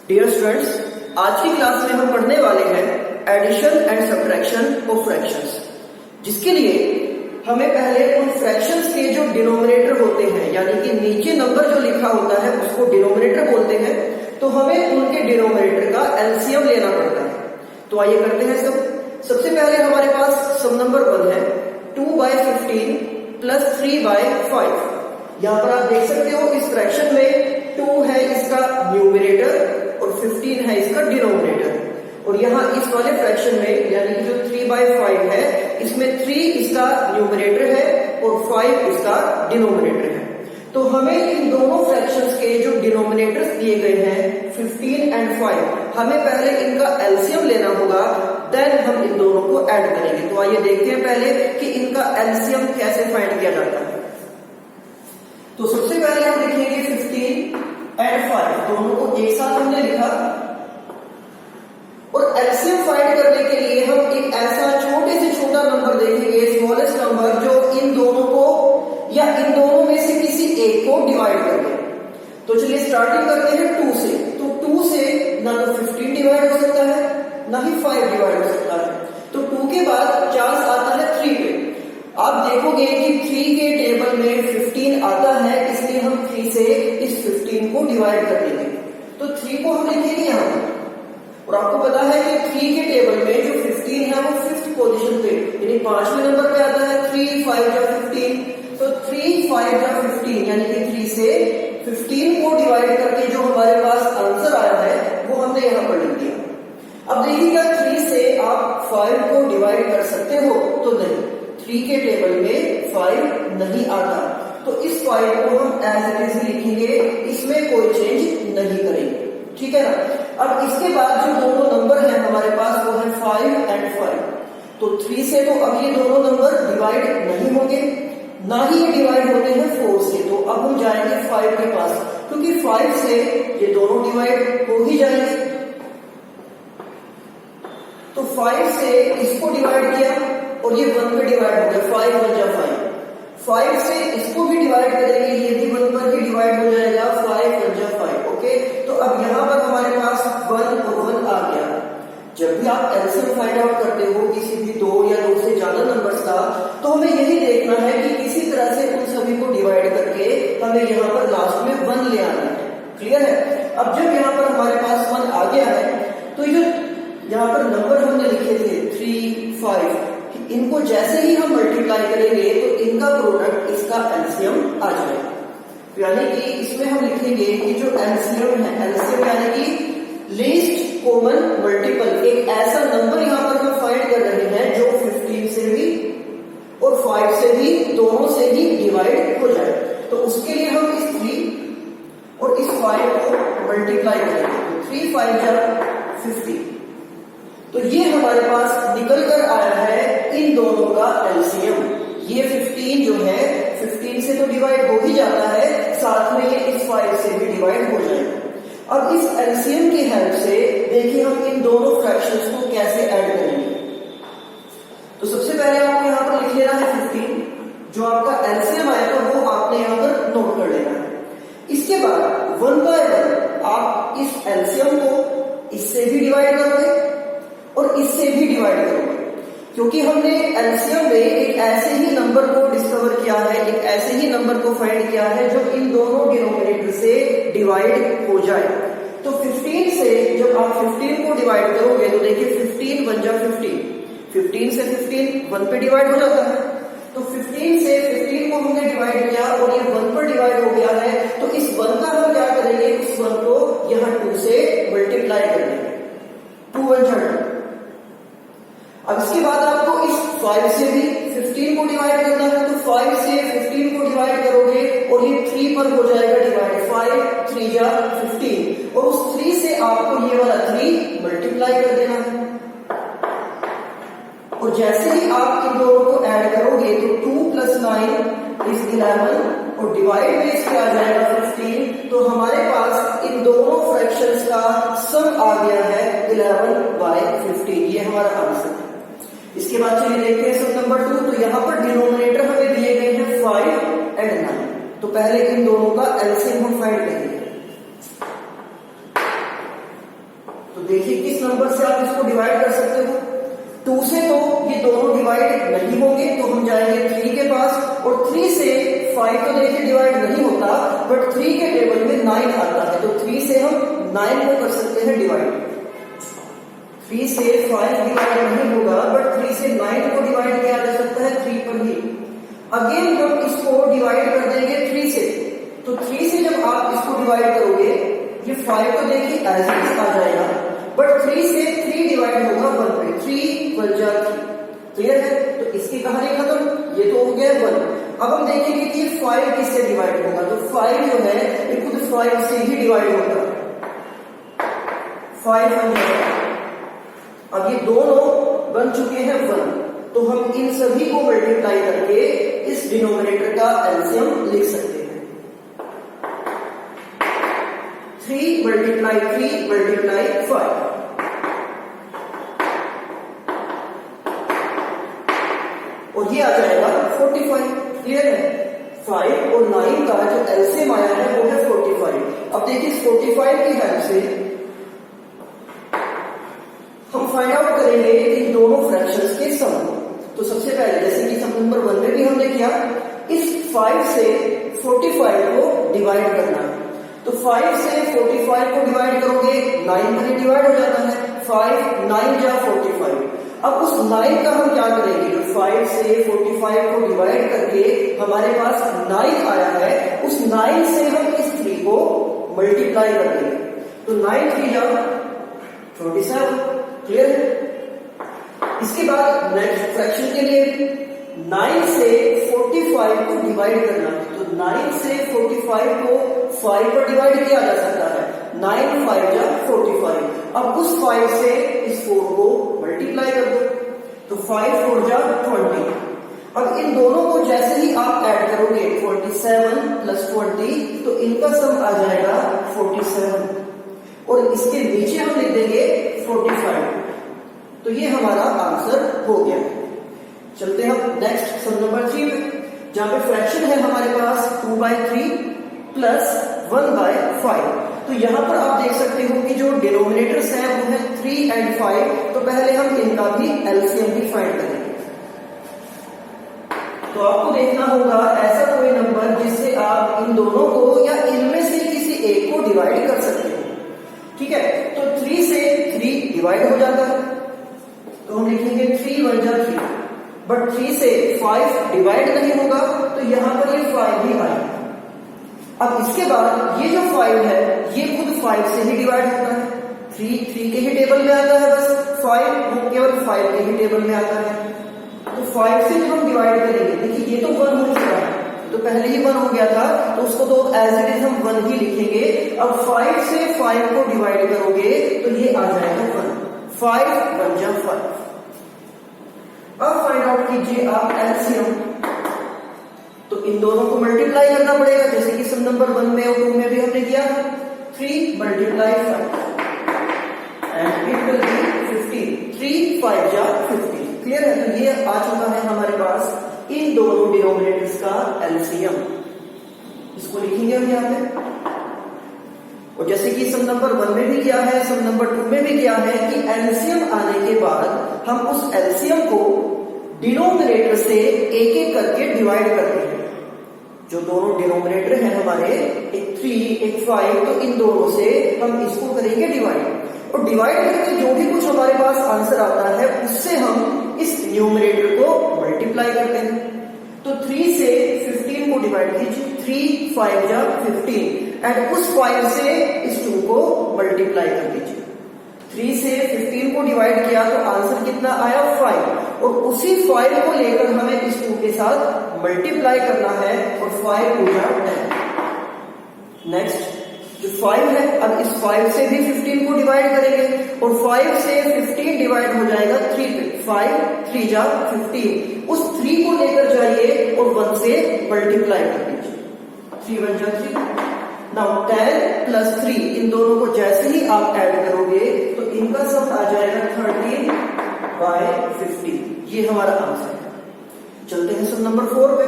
Dear students, आज की class में हम पढ़ने वाले हैं addition and subtraction of fractions, जिसके लिए हमें पहले उन फ्रैक्शंस के जो डिनोमिनेटर होते हैं, यानी कि नीचे नंबर जो लिखा होता है उसको डिनोमिनेटर बोलते हैं, तो हमें उनके डिनोमिनेटर का एलसीएम लेना पड़ता है। तो आइए करते हैं सबसे पहले हमारे पास सम नंबर 1 है 2/15 प्लस 3/5। यहाँ पर आप देख सकते हो इस फ्रैक्शन में 2 है इसका न्यूमरेटर और 15 है इसका डिनोमिनेटर, और यहाँ इस वाले फ्रैक्शन में यानी कि जो 3/5 है इसमें 3 इसका न्यूमरेटर है और 5 इसका डिनोमिनेटर है। तो हमें इन दोनों फ्रैक्शंस के जो डिनोमिनेटर्स दिए गए हैं 15 एंड 5, हमें पहले इनका एलसीएम लेना होगा, देन हम इन दोनों को ऐड करेंगे। तो आइए देखते हैं पहले कि इनका एलसीएम कैसे फाइंड किया जाता है। तो सबसे पहले हम लिखेंगे 15 एंड 5, दोनों को एक साथ हमने लिखा, और एलसीएम फाइंड करने के लिए हम एक ऐसा छोटे से छोटा नंबर देखेंगे, स्मॉलेस्ट नंबर, जो इन दोनों को या इन दोनों में से किसी एक को डिवाइड कर दे। तो चलिए स्टार्टिंग करते हैं 2 से। तो 2 से ना तो 15 डिवाइड हो सकता है ना ही 5 डिवाइड हो सकता है, तो 2 के बाद चांस आता है 3 पे। आप देखोगे कि 3 के टेबल में 15 आता है, इसलिए हम 3 से इस 15 को डिवाइड कर देंगे। तो 3 को हम लिखेंगे यहाँ पर, और आपको पता है कि 3 के टेबल में जो 15 है वो 5th पोजीशन पे यानी 5वें नंबर पे आता है। 3 5 या 15, तो 3 5 या 15 यानी कि 3 से 15 को डिवाइड करके जो हमारे पास आंसर आया है वो हमने यहाँ पर लिख दिया। अब देखिएगा 3 से आप 5 को डिवाइड कर सकते हो तो नहीं, 3 के टेबल में 5 नहीं आता, तो इस 5 को हम एज इट इज लिखेंगे, इसमें कोई चेंज नहीं करेंगे, ठीक है ना। अब इसके बाद जो दोनों नंबर हैं हमारे पास वो है 5 एंड 5। तो 3 से तो अब ये दोनों नंबर डिवाइड नहीं होंगे, ना ही ये डिवाइड होते हैं 4 से। तो अब हम जाएंगे 5 के पास, क्योंकि 5 से ये दोनों डिवाइड हो ही जाएंगे। तो 5 से इसको डिवाइड किया और ये 1 पे डिवाइड हो गया, 5 1 जा 5। 5 से इसको भी डिवाइड करेंगे, ये भी 1 पर ही डिवाइड हो जाएगा, 5 1 जा 5। ओके, तो अब यहाँ पर हमारे पास 1 और 1 आ गया। जब भी आप एलसीएम फाइंड आउट करते हो किसी भी 2 या 2 से ज्यादा नंबर्स का, तो हमें यही देखना है कि किसी तरह से उन सभी को डिवाइड करके हमें यहाँ पर लास्ट में 1 ले आना है। क्लियर है। अब जब यहाँ पर हमारे पास 1 आ गया है, तो ये यहाँ पर नंबर हमने लिखे थे 3 5, इनको जैसे ही हम मल्टीप्लाई करेंगे तो इनका प्रोडक्ट इसका एलसीएम आ जाएगा। यानी कि इसमें हम लिखेंगे कि जो एलसीएम है, एलसीएम यानी कि लीस्ट कॉमन मल्टीपल, एक ऐसा नंबर यहाँ पर हम फाइंड कर रहे हैं जो 15 से भी और 5 से भी, दोनों से ही डिवाइड हो जाए। तो उसके लिए हम इस 3 और इस 5 को मल्टीप्लाई करेंगे, तो 3 5 जा 50। तो ये हमारे पास निकल कर आया है इन दोनों का एलसीएम। ये 15 जो है 15 से तो डिवाइड हो ही जाता है, साथ में ये इस 5 से भी डिवाइड हो जाएगा। अब इस एलसीएम की हेल्प से देखिए हम इन दोनों फ्रैक्शंस को कैसे ऐड करेंगे। तो सबसे पहले आपको यहाँ पर लिख लेना है 15, जो आपका एलसीएम आएगा वो आपने यहाँ पर नोट कर लेना है। इसके बाद 1 बाय 1 आप इस एलसीएम को इससे भी डिवाइड करोगे और इससे भी डिवाइड करोगे, क्योंकि हमने एलसीएम में एक ऐसे ही नंबर को डिस्कवर किया है, एक ऐसे ही नंबर को फाइंड किया है जो इन दोनों डिनोमिनेटर से डिवाइड हो जाए। तो 15 से जब आप 15 को डिवाइड करोगे तो देखिए 15 1 जा 15, 15 से 15 1 पे डिवाइड हो जाता है। तो 15 से 15 को हमने डिवाइड किया और ये 1 पर डिवाइड हो गया है, तो इस 1 का हम क्या करेंगे, इस 1 को यहाँ 2 से मल्टीप्लाई कर देंगे, 2 1 जा 2। अब इसके बाद आपको इस 5 से भी 15 को डिवाइड करना है, तो 5 से 15 को डिवाइड करोगे और ये 3 पर हो जाएगा डिवाइड, 5 3 जा 15, और उस 3 से आपको ये वाला 3 मल्टीप्लाई कर देना है। और जैसे ही आप इन दोनों को ऐड करोगे तो 2 + 9 इज 11, और डिवाइड में इसके आ जाएगा 15। तो हमारे पास इन दोनों फ्रैक्शंस का सम आ गया है 11/15, ये हमारा आंसर है। इसके बाद चलिए देखते हैं सम नंबर 2। तो यहाँ पर डिनोमिनेटर हमें दिए गए हैं 5 एंड 9, तो पहले इन दोनों का एलसीएम हम फाइंड करेंगे। तो देखिए किस नंबर से आप इसको डिवाइड कर सकते हो। 2 से तो ये दोनों डिवाइड नहीं होंगे, तो हम जाएंगे 3 के पास, और 3 से 5 तो देखिए डिवाइड नहीं होता, बट 3 के टेबल में 9 आता है, तो 3 से हम 9 को कर सकते हैं डिवाइड। 3 से 5 डिवाइड नहीं होगा, बट 3 से 9 को डिवाइड किया जा सकता है 3 पर ही। अगेन हम इसको डिवाइड कर देंगे 3 से, तो 3 से जब आप इसको डिवाइड करोगे, ये 5 तो देखिए एज इट इज आ जाएगा, बट 3 से 3 डिवाइड होगा 1 पे, 3 1 जा 3। क्लियर है? तो इसकी कहानी खत्म, ये तो हो गया 1। अब हम देखेंगे कि 5 किससे डिवाइड होगा, तो 5 जो है ये खुद 5 से ही डिवाइड होगा, 5 1 जाएगा। अब ये दोनों बन चुके हैं 1, तो हम इन सभी को मल्टीप्लाई करके इस डिनोमिनेटर का एलसीएम लिख सकते हैं। 3 मल्टीप्लाई 3 मल्टीप्लाई 5, और ये आ जाएगा 45। क्लियर है? 5 और 9 का जो एलसीएम आया है वो है 45। अब देखिए 45 की हेल्प से हम फाइंड आउट करेंगे इन दोनों फ्रैक्शंस के सम को। तो सबसे पहले जैसे कि सम नंबर 1 में भी हमने किया, इस 5 से 45 को डिवाइड करना है। तो 5 से 45 को डिवाइड करोगे, 9 पर डिवाइड हो जाता है, 5 9 जा 45। अब उस 9 का हम क्या करेंगे, तो 5 से 45 को डिवाइड करके हमारे पास 9 आया है, उस 9 से हम इस 3 को मल्टीप्लाई कर देंगे, तो 9 3 जा 47। क्लियर है? इसके बाद नेक्स्ट फ्रैक्शन के लिए 9 से 45 को डिवाइड करना है, तो 9 से 45 को 5 पर डिवाइड किया जा सकता है, 9 5 जा 45। अब उस 5 से इस 4 को मल्टीप्लाई कर दो, तो 5 4 जा 20। अब इन दोनों को जैसे ही आप ऐड करोगे 47 प्लस 20, तो इनका सम आ जाएगा 47, और इसके नीचे हम लिख देंगे 45। तो ये हमारा आंसर हो गया। चलते हैं नेक्स्ट सम नंबर 3 में, जहां पे फ्रैक्शन है हमारे पास 2/3 प्लस 1/5। तो यहां पर आप देख सकते हो कि जो डिनोमिनेटर्स हैं वो है 3 और 5, तो पहले हम इनका भी एलसीएम भी फाइंड करेंगे। तो आपको देखना होगा ऐसा कोई नंबर जिससे आप इन दोनों को या इनमें से किसी एक को डिवाइड कर सकते हो। ठीक है? तो 3 से 3 डिवाइड हो जाता है, तो हम लिखेंगे 3 1 जा 3, बट 3 से 5 डिवाइड नहीं होगा, तो यहां पर ये 5 ही आएगा। अब इसके बाद ये जो 5 है ये खुद 5 से ही डिवाइड होता है, 3 के ही टेबल में आता है, बस 5 वो केवल 5 के ही टेबल में आता है। तो 5 से जब हम डिवाइड करेंगे, देखिए ये तो 1 हो चुका है, तो पहले ही 1 हो गया था, तो उसको तो एज इट इज हम 1 ही लिखेंगे। अब 5 से 5 को डिवाइड करोगे तो ये आ जाएगा 1, 5 1 जा 5। अब फाइंड आउट कीजिए आप एलसीएम, तो इन दोनों को मल्टीप्लाई करना पड़ेगा, जैसे कि सम नंबर 1 में और 2 में भी हमने किया। 3 multiply 5 and it will be 15, 3 5 जा 15। क्लियर है? तो ये आ चुका है हमारे पास इन दोनों डिनोमिनेटर्स का एलसीएम। इसको लिखेंगे हम यहाँ पे, और जैसे कि सम नंबर 1 में भी किया है, सम नंबर 2 में भी किया है कि एलसीएम आने के बाद हम उस एलसीएम को डिनोमिनेटर से एक एक करके डिवाइड करते हैं। जो दोनों डिनोमिनेटर हैं हमारे, एक 3 एक 5, तो इन दोनों से हम इसको करेंगे डिवाइड, और डिवाइड करके जो भी कुछ हमारे पास आंसर आता है उससे हम इस न्यूमरेटर को मल्टीप्लाई करते हैं। तो 3 से 15 को डिवाइड कीजिए, 3 5 जा 15, एंड उस 5 से इस 2 को मल्टीप्लाई कर दीजिए। 3 से 15 को डिवाइड किया तो आंसर कितना आया 5, और उसी 5 को लेकर हमें इस 2 के साथ मल्टीप्लाई करना है, और 5 हो जा 10। नेक्स्ट जो 5 है, अब इस 5 से भी 15 को डिवाइड करेंगे, और 5 से 15 डिवाइड हो जाएगा 3 पे, 5 3 जा 15। उस 3 को लेकर जाइए और 1 से मल्टीप्लाई कर दीजिए, 3 1 जा 3। नाउ 10 प्लस 3, इन दोनों को जैसे ही आप ऐड करोगे तो इनका सम आ जाएगा 13/50। ये हमारा आंसर है। चलते हैं सम नंबर 4 पे।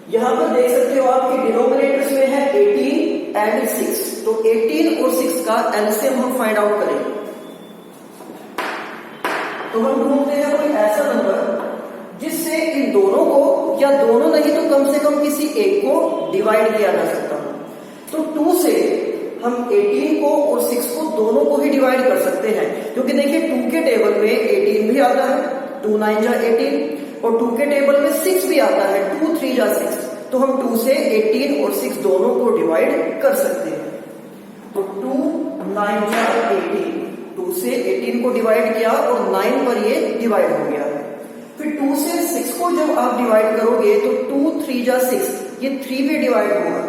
यहां पर देख सकते हो आपके डिनोमिनेटर्स में है 18 एंड 6, तो 18 और 6 का एलसीएम हम फाइंड आउट करेंगे। तो हम ढूंढते हैं कोई ऐसा नंबर जिससे इन दोनों को, या दोनों नहीं तो कम से कम किसी एक को डिवाइड किया जा सकता हो। तो 2 से हम 18 को और 6 को दोनों को ही डिवाइड कर सकते हैं, क्योंकि देखिए 2 के टेबल में 18 भी आता है, 2 9 जा 18, और 2 के टेबल में 6 भी आता है, 2 3 जा 6। तो हम 2 से 18 और 6 दोनों को डिवाइड कर सकते हैं। तो 2 9 जा 18, 2 से 18 को डिवाइड किया और 9 पर ये डिवाइड हो गया है। फिर 2 से 6 को जब आप डिवाइड करोगे तो 2 3 जा 6, ये 3 भी डिवाइड होगा।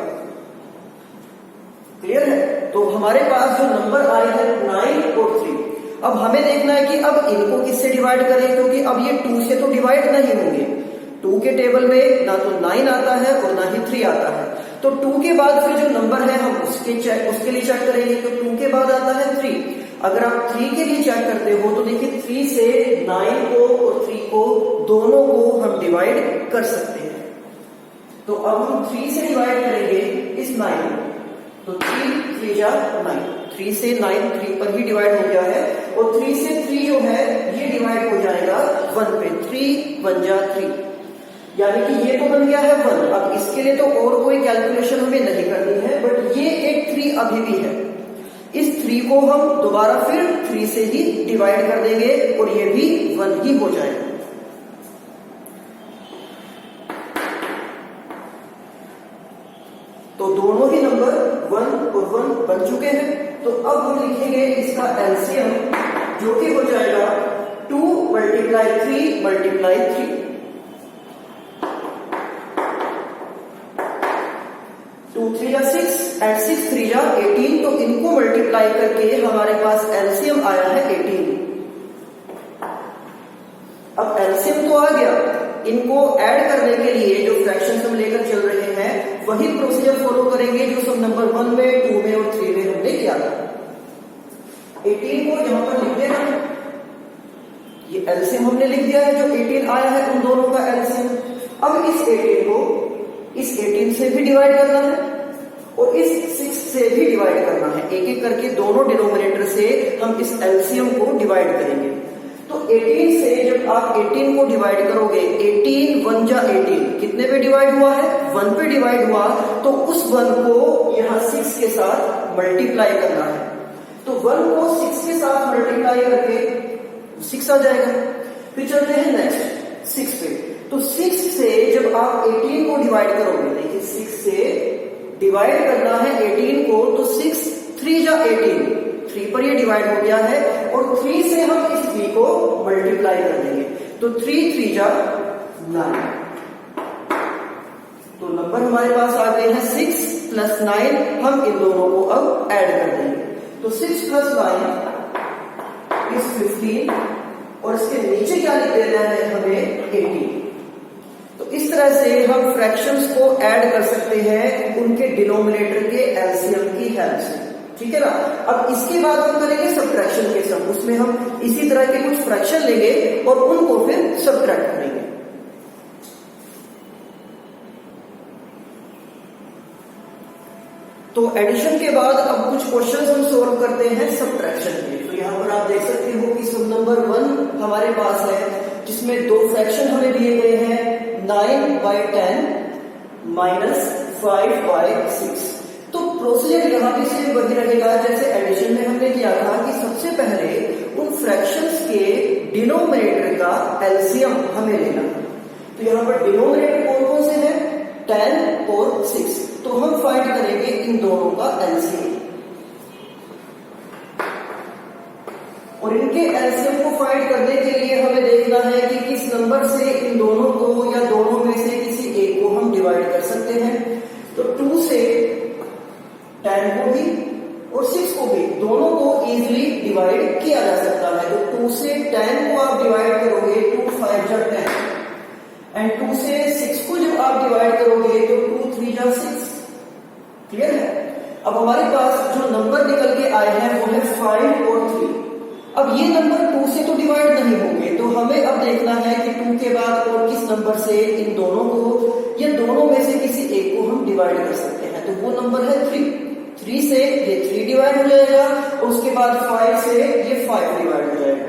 क्लियर है? तो हमारे पास जो नंबर आए हैं 9 और 3। अब हमें देखना है कि अब इनको किससे डिवाइड करें, क्योंकि अब ये 2 से तो डिवाइड नहीं होंगे। 2 के टेबल में ना तो 9 आता है और ना ही 3 आता है। तो 2 के बाद फिर जो नंबर है हम उसके लिए चेक करेंगे। तो 2 के बाद आता है 3। अगर आप 3 के लिए चेक करते हो तो देखिए 3 से 9 को और 3 को दोनों को हम डिवाइड कर सकते हैं। तो अब हम 3 से डिवाइड करेंगे इस 9, तो 3 3 जा 9, 3 से 9 3 पर ही डिवाइड हो गया है, और 3 से 3 जो है ये डिवाइड हो जाएगा 1 पे, 3 1 जा 3, यानी कि ये तो बन गया है 1। अब इसके लिए तो और कोई कैलकुलेशन हमें नहीं करनी है, बट ये एक 3 अभी भी है। इस 3 को हम दोबारा फिर 3 से ही डिवाइड कर देंगे और ये भी 1 ही हो जाएगा। तो दोनों ही नंबर 1 और 1 बन चुके हैं। तो अब हम लिखेंगे इसका एलसीएम, जो कि हो जाएगा 2 × 3 × 3। 2 3 जा 6 एंड 6 3 जा 18। तो इनको मल्टीप्लाई करके हमारे पास एलसीएम आया है 18। अब एलसीएम तो आ गया, इनको ऐड करने के लिए जो फ्रैक्शंस हम लेकर चल रहे हैं वही प्रोसीजर फॉलो करेंगे जो सब नंबर 1 में, 2 में और 3 में हमने किया था। 18 को यहां पर लिख देना, ये एलसीएम हमने लिख दिया है, जो 18 आया है उन दोनों का एलसीएम। अब इस 18 को इस 18 से भी डिवाइड करना है और इस 6 से भी डिवाइड करना है। एक एक करके दोनों डिनोमिनेटर से हम इस एलसीएम को डिवाइड करेंगे। तो 18 से जब आप 18 को डिवाइड करोगे, 18 1 जा 18 कितने पे डिवाइड हुआ है? 1 पे डिवाइड हुआ। तो उस 1 को यहां 6 के साथ मल्टीप्लाई करना है। तो 1 को 6 के साथ मल्टीप्लाई करके 6 आ जाएगा। फिर चलते हैं नेक्स्ट 6 पे। तो 6 से जब आप 18 को डिवाइड करोगे, देखिए 6 से डिवाइड करना है 18 को, तो 6 3 जा 18, 3 पर ये डिवाइड हो गया है, और 3 से हम इस 3 को मल्टीप्लाई कर देंगे। तो 3 3 जा 9। तो नंबर हमारे पास आ गए हैं 6 + 9। हम इन दोनों को अब ऐड कर देंगे। तो 6 + 9 = 15, और इसके नीचे क्या लिख देना है हमें? 18। तो इस तरह से हम फ्रैक्शंस को ऐड कर सकते हैं उनके डिनोमिनेटर के एलसीएम की हेल्प से। ठीक है ना? अब इसके बाद हम करेंगे सब्ट्रैक्शन के सम। उसमें हम इसी तरह के कुछ फ्रैक्शन लेंगे और उनको फिर सब्ट्रैक्ट करेंगे। तो एडिशन के बाद अब कुछ क्वेश्चंस हम सॉल्व करते हैं सब्ट्रैक्शन के। तो यहाँ पर आप देख सकते हो कि सम नंबर 1 हमारे पास है, जिसमें 2 फ्रैक्शन हमें दिए गए हैं, 9/10 - 5/6। तो प्रोसीजर यहाँ भी सेम वही रहेगा जैसे एडिशन में हमने किया था कि सबसे पहले उन फ्रैक्शंस के डिनोमिनेटर का एलसीएम हमें लेना है। तो यहाँ पर डिनोमिनेटर कौन कौन से हैं? 10 और 6। तो हम फाइंड करेंगे इन दोनों का एलसीएम, और इनके एलसीएम को फाइंड करने के लिए हमें देखना है कि किस नंबर से इन दोनों को या दोनों में से किसी एक को हम डिवाइड कर सकते हैं। तो 2 से 10 को भी और 6 को भी, दोनों को इजीली डिवाइड किया जा सकता है। तो 2 से 10 को आप डिवाइड करोगे, 2 5 जा 10, एंड 2 से 6 को जब आप डिवाइड करोगे तो 2 3 जा 6। क्लियर है? अब हमारे पास जो नंबर निकल के आए हैं वो है 5 और 3। अब ये नंबर 2 से तो डिवाइड नहीं होंगे, तो हमें अब देखना है कि 2 के बाद और किस नंबर से इन दोनों को या दोनों में से किसी एक को हम डिवाइड कर सकते हैं। तो वो नंबर है 3। 3 से ये 3 डिवाइड हो जाएगा, और उसके बाद 5 से ये 5 डिवाइड हो जाएगा।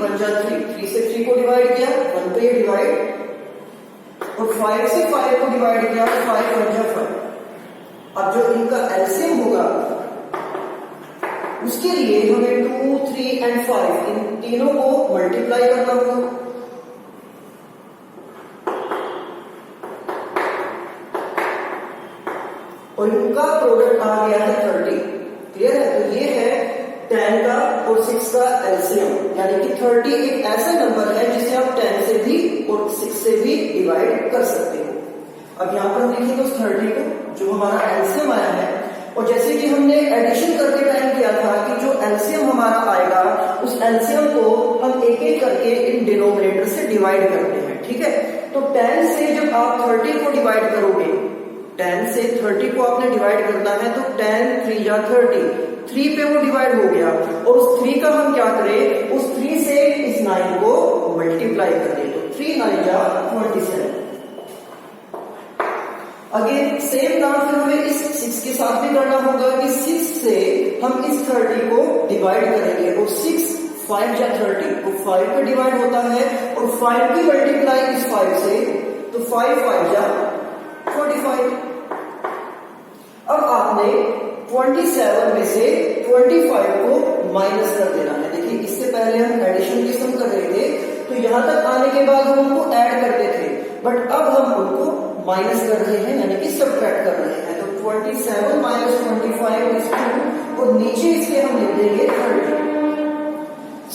1 जा 3, 3 से 3 को डिवाइड किया 1 पे डिवाइड, और 5 से 5 को डिवाइड किया 5 1 जा 5। अब जो इनका एलसीएम होगा उसके लिए हमें 2, 3 एंड 5 इन तीनों को मल्टीप्लाई करना होगा। और इनका प्रोडक्ट आ गया है 30। क्लियर है? तो ये है 10 का और 6 का एलसीएम, यानी कि 30 एक ऐसा नंबर है जिसे आप 10 से भी और 6 से भी डिवाइड कर सकते हो। अब यहाँ पर हम देखेंगे उस 30 को जो हमारा एलसीएम आया है, और जैसे कि हमने एडिशन करते टाइम किया था कि जो एलसीएम हमारा आएगा उस एलसीएम को हम एक एक करके इन डिनोमिनेटर से डिवाइड करते हैं। ठीक है? तो 10 से जब आप 30 को डिवाइड करोगे, 10 से 30 को आपने डिवाइड करना है, तो 10 3 जा 30, 3 पे वो डिवाइड हो गया, और उस 3 का हम क्या करें, उस 3 से इस 9 को मल्टीप्लाई कर दें, तो 3 9 जा 27। अगेन सेम काम फिर हमें इस 6 के साथ भी करना होगा कि 6 से हम इस 30 को डिवाइड करेंगे, और 6 5 जा 30 को 5 पे डिवाइड होता है, और 5 की मल्टीप्लाई इस 5 से, तो 5 5 जा 45। अब आपने 27 में से 25 को माइनस कर देना है। देखिए इससे पहले हम एडिशन की सम कर रहे थे, तो यहां तक आने के बाद हम उनको ऐड करते थे, बट अब हम उनको माइनस कर रहे हैं, यानी कि सब्ट्रैक्ट कर रहे हैं। तो 27 माइनस 25 इज 2, और नीचे इसके हम लिख देंगे 30।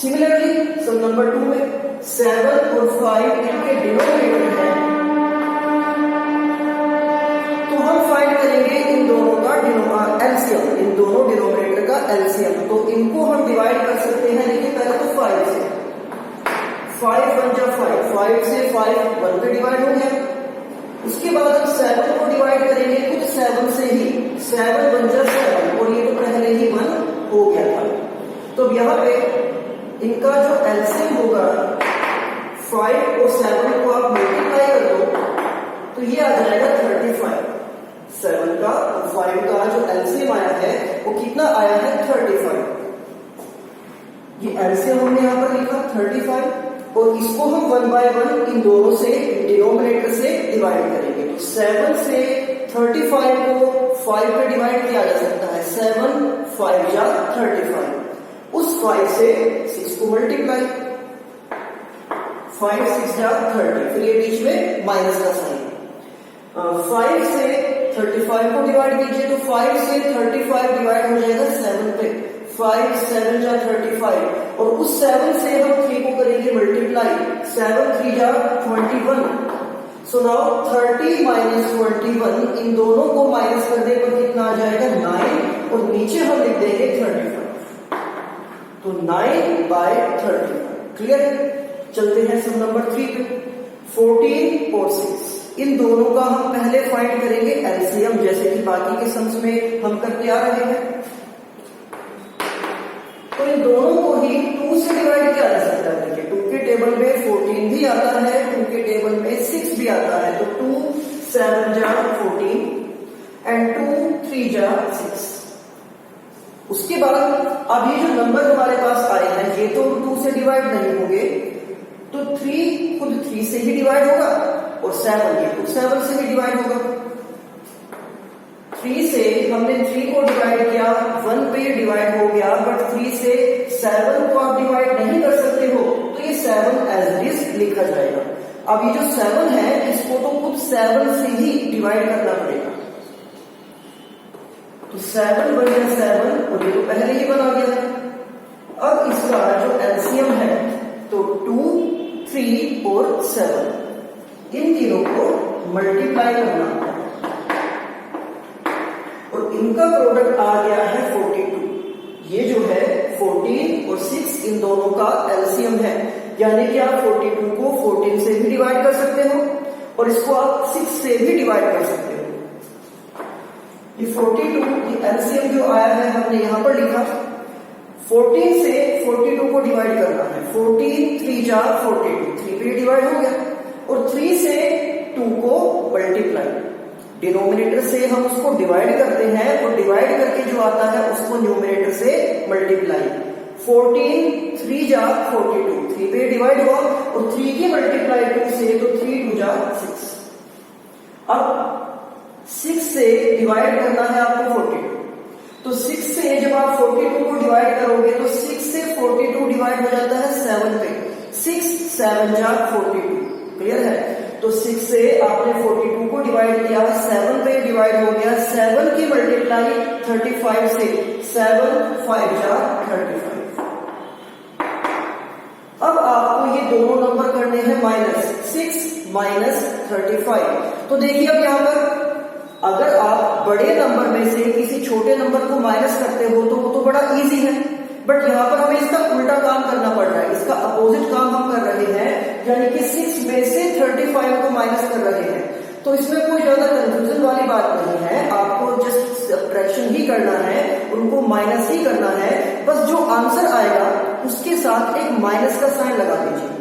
सिमिलरली सम नंबर 2 में 7 और 5 इनके डिनोमिनेटर है, तो हम फाइंड करेंगे इन दोनों का एलसीएम, इन दोनों डिनोमिनेटर का एलसीएम। तो इनको हम डिवाइड कर सकते हैं। देखिए पहले तो 5 से, 5 1 जा 5, 5 से 5 1 पे डिवाइड हो गया। उसके बाद हम 7 को डिवाइड करेंगे खुद 7 से ही, 7 1 जा 7, और ये तो पहले ही 1 हो गया था। तो यहाँ पे इनका जो एलसीएम होगा 5 और 7 को आप मल्टीप्लाई कर दो, तो ये आ जाएगा 35। 7 का और 5 का जो एलसीएम आया है वो कितना आया है 35। ये एलसीएम हमने यहाँ पर लिखा 35, और इसको हम 1 बाय 1 इन दोनों से डिनोमिनेटर से डिवाइड करेंगे। तो 7 से 35 को 5 पे डिवाइड किया जा सकता है, 7 5 जा 35, उस 5 से 6 को मल्टीप्लाई, 5 6 जा 30, फिर ये बीच में माइनस का साइन। 5 से 35 को डिवाइड कीजिए, तो 5 से 35 डिवाइड हो जाएगा 7 पे, 5 7 जा 35, और उस 7 से हम 3 को करेंगे मल्टीप्लाई, 7 3 जा 21। सो नाउ 30 माइनस 21, इन दोनों को माइनस करने पर कितना आ जाएगा 9, और नीचे हम लिख देंगे 35, तो 9 बाय 35। क्लियर है? चलते हैं सम नंबर 3 पे। 14 और 6 इन दोनों का हम पहले फाइंड करेंगे एलसीएम, जैसे कि बाकी के सम्स में हम करते आ रहे हैं। तो इन दोनों को ही 2 से डिवाइड किया जा सकता है। देखिए 2 के टेबल में 14 भी आता है, 2 के टेबल में 6 भी आता है, तो 2 7 जा 14 एंड 2 3 जा 6। उसके बाद अब ये जो नंबर हमारे पास आए हैं ये तो 2 से डिवाइड नहीं होंगे, तो 3 खुद 3 से ही डिवाइड होगा, और 7 ये खुद 7 से ही डिवाइड होगा। 3 से हमने 3 को डिवाइड किया, 1 पे डिवाइड हो गया, बट 3 से 7 को आप डिवाइड नहीं कर सकते हो, तो ये 7 एज इट इज लिखा जाएगा। अब ये जो 7 है इसको तो खुद 7 से ही डिवाइड करना पड़ेगा, तो 7 1 जा 7, और ये तो पहले ही बना गया है। अब इसका जो एलसीएम है तो 2 3 और 7 इन तीनों को मल्टीप्लाई करना है, और इनका प्रोडक्ट आ गया है 42। ये जो है 14 और 6 इन दोनों का एलसीएम है, यानी कि आप 42 को 14 से भी डिवाइड कर सकते हो, और इसको आप 6 से भी डिवाइड कर सकते हो। ये 42 एलसीएम जो आया है हमने यहां पर लिखा, 14 से 42 को डिवाइड करना है, 14 3 जा 42, 3 पे डिवाइड हो गया, और 3 से 2 को मल्टीप्लाई, डिनोमिनेटर से हम उसको डिवाइड करते हैं, और डिवाइड करके जो आता है उसको न्यूमिनेटर से मल्टीप्लाई, 14 3 जा 42, 3 पे डिवाइड हुआ, और 3 की मल्टीप्लाई 2 से, तो 3 2 जा 6। अब 6 से डिवाइड करना है आपको 42, तो 6 से जब आप 42 को डिवाइड करोगे तो 6 से 42 डिवाइड हो जाता है 7 पे, 6 7 जा 42। क्लियर है? तो 6 से आपने 42 को डिवाइड किया, 7 पे डिवाइड हो गया, 7 की मल्टीप्लाई 35 से, 7 5 जा 35। अब आपको ये दोनों नंबर करने हैं माइनस, 6 माइनस 35। तो देखिए अब यहां पर अगर आप बड़े नंबर में से किसी छोटे नंबर को माइनस करते हो तो वो तो बड़ा इजी है, बट यहाँ पर हमें इसका उल्टा काम करना पड़ रहा है, इसका अपोजिट काम हम कर रहे हैं, यानी कि 6 में से 35 को माइनस कर रहे हैं। तो इसमें कोई ज्यादा कंफ्यूजन वाली बात नहीं है, आपको जस्ट सब्ट्रैक्शन ही करना है, उनको माइनस ही करना है, बस जो आंसर आएगा उसके साथ एक माइनस का साइन लगा दीजिए।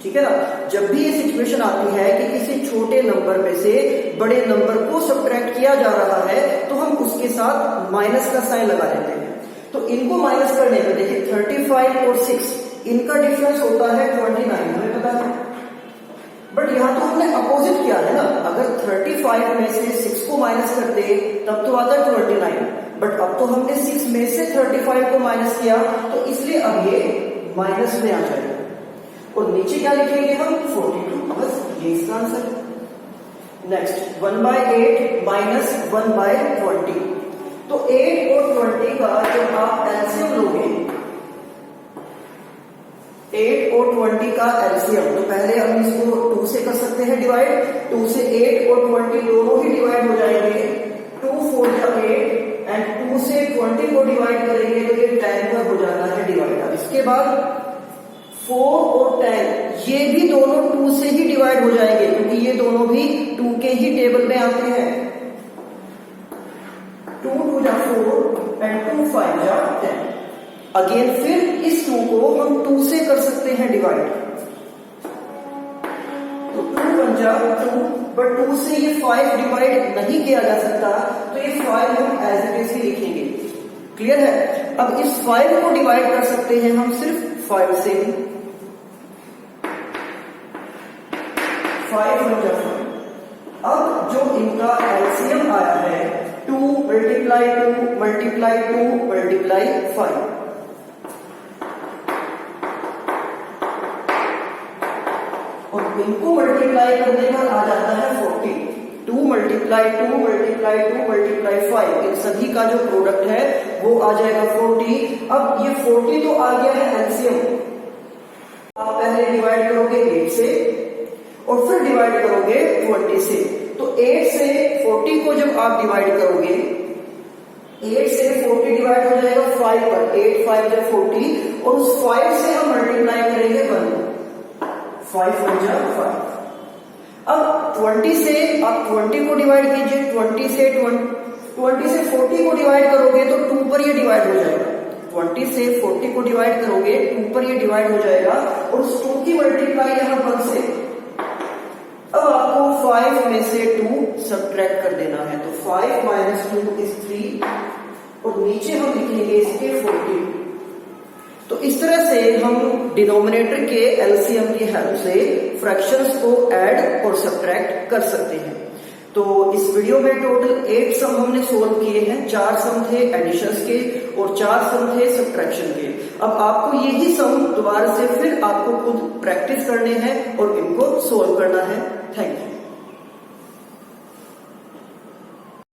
ठीक है ना? जब भी ये सिचुएशन आती है कि किसी छोटे नंबर में से बड़े नंबर को सब्ट्रैक्ट किया जा रहा है तो हम उसके साथ माइनस का साइन लगा देते हैं। तो इनको माइनस करने में देखिए 35 और 6 इनका डिफरेंस होता है 29, हमें पता है, बट यहां तो हमने अपोजिट किया है ना, अगर 35 में से 6 को माइनस करते तब तो आता 29, बट अब तो हमने 6 में से 35 को माइनस किया, तो इसलिए अब ये माइनस में आ जाएगा, और नीचे क्या लिखेंगे हम 42, बस ये इसका आंसर। नेक्स्ट 1/8 माइनस 1/20, तो 8 और 20 का जब आप एलसीएम लोगे, 8 और 20 का एलसीएम, तो पहले हम इसको 2 से कर सकते हैं डिवाइड, 2 से 8 और 20 दोनों ही डिवाइड हो जाएंगे, 2 4 जा 8, एंड 2 से 20 को डिवाइड करेंगे तो ये 10 पर हो जाता है डिवाइड। अब इसके बाद 4 और 10 ये भी दोनों 2 से ही डिवाइड हो जाएंगे, क्योंकि ये दोनों भी 2 के ही टेबल में आते हैं, 2 2 जा 4 एंड 2 5 जा 10। अगेन फिर इस 2 को हम 2 से कर सकते हैं डिवाइड, तो 2 1 जा 2, बट 2 से ये 5 डिवाइड नहीं किया जा सकता, तो ये 5 हम एज इट इज ही लिखेंगे। क्लियर है? अब इस 5 को डिवाइड कर सकते हैं हम सिर्फ 5 से, 5 1 जा 5। अब जो इनका एलसीएम आया है 2 मल्टीप्लाई 2 मल्टीप्लाई 2 मल्टीप्लाई 5, और इनको मल्टीप्लाई करने पर आ जाता है 40। 2 मल्टीप्लाई 2 मल्टीप्लाई 2 मल्टीप्लाई 5, इन सभी का जो प्रोडक्ट है वो आ जाएगा 40। अब ये 40 तो आ गया है एलसीएम, आप पहले डिवाइड करोगे 8 से और फिर डिवाइड करोगे 20 से, तो 8 से 40 को जब आप डिवाइड करोगे, 8 से 40 डिवाइड हो जाएगा 5 पर, 8 5 जा 40, और उस 5 से हम मल्टीप्लाई करेंगे 1, 5 1 जा 5। अब 20 से आप 20 को डिवाइड कीजिए, 20 से 40 को डिवाइड करोगे तो 2 पर ये डिवाइड हो जाएगा, 20 से 40 को डिवाइड करोगे 2 पर ये डिवाइड हो जाएगा, और उस 2 की मल्टीप्लाई यहां 1 से। अब आपको 5 में से 2 सब्ट्रैक्ट कर देना है, तो 5 माइनस 2 इज 3, और नीचे हम लिखेंगे इसके 40। तो इस तरह से हम डिनोमिनेटर के एलसीएम की हेल्प से फ्रैक्शंस को ऐड और सब्ट्रैक्ट कर सकते हैं। तो इस वीडियो में टोटल 8 सम हमने सोल्व किए हैं, 4 सम थे एडिशंस के और 4 सम थे सब्ट्रैक्शन के। अब आपको यही सम दोबारा से फिर आपको खुद प्रैक्टिस करने हैं और इनको सोल्व करना है। Thank you.